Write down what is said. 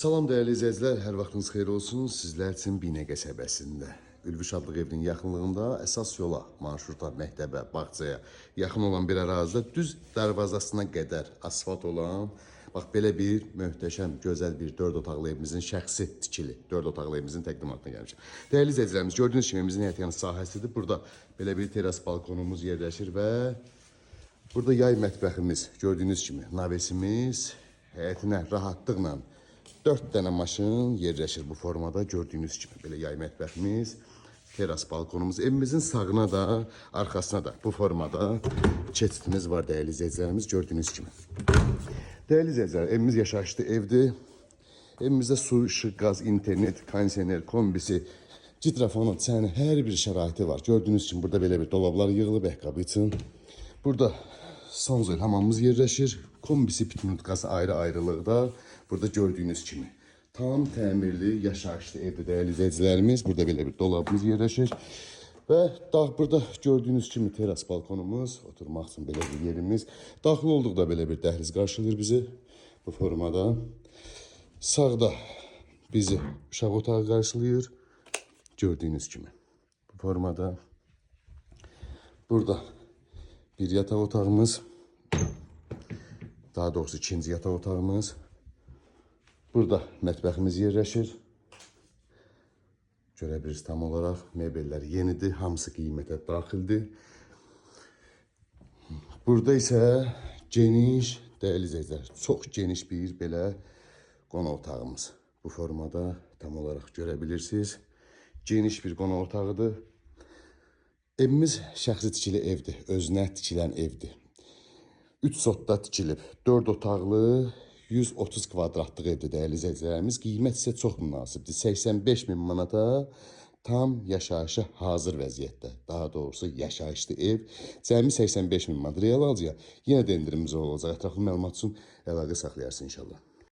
Salam dəyərli izləyicilər, hər vaxtınız xeyir olsun. Sizlər üçün Binə qəsəbəsində, Ülvi Şadlıq evinin yaxınlığında əsas yola, marşruta, məktəbə, bağçaya yaxın olan bir ərazidə düz darvazasına qədər asfalt olan, bax belə bir möhtəşəm, gözəl bir 4 otaqlı evimizin şəxsi tikili 4 otaqlı evimizin təqdimatına gəlmişik. Dəyərli izləyicilərimiz, gördüyünüz kimi evimizin həyət yanı sahəsidir. Burada belə bir teras balkonumuz yerləşir və burada yay mətbəximiz, gördüyünüz kimi navesimiz həyətinə rahatlıqla 4 dənə maşın yerləşir bu formada, gördüyünüz kimi. Belə yay mətbəximiz, teras balkonumuz, evimizin sağına da, arxasına da bu formada keçidimiz var dəyərli izləyicilərimiz, gördüyünüz kimi. Dəyərli izləyicilər, evimiz yaşayışlı evdir. Evimizdə su, işıq, qaz, internet, kondisioner, kombisi, citrafonu, çəni, hər bir şəraiti var. Gördüyünüz kimi burada belə bir dolablar yığılıb ayaqqabı üçün. Burada sanuzel hamamımız yerləşir. Kombisi, pitnut qazı ayrı-ayrılıqda. Burada gördüyünüz kimi tam təmirli, yaşayışlı evdə dəyərli izləyicilərimiz. Burada belə bir dolabımız yerləşir. Və burada gördüyünüz kimi teras balkonumuz, oturmaq üçün belə bir yerimiz. Daxil olduqda belə bir dəhliz qarşılayır bizi bu formada. Sağda bizi uşaq otağı qarşılayır. Gördüyünüz kimi bu formada. Burada bir yataq otağımız, daha doğrusu ikinci yataq otağımız. Burada mətbəximiz yerləşir. Görə bilirsiniz, tam olaraq mebellər yenidir, hamısı qiymətə daxildir. Burada isə geniş, dəyərli izləyicilər, çox geniş bir belə qonaq otağımız. Bu formada tam olaraq görə bilirsiniz. Geniş bir qonaq otağıdır. Evimiz şəxsi tikili evdir, özünə tikilən evdir. 3 sotda tikilib, 4 otaqlı, 130 kvadratlıq evdir dəyərli izləyicilərimiz. Qiymət isə çox münasibdir. 85.000 manata tam yaşayışa hazır vəziyyətdə. Daha doğrusu yaşayışlı ev. Cəmi 85.000 manat real alacaq. Yenə də endirimimiz olacaq. Ətraflı məlumat üçün əlaqə saxlayarsın inşallah.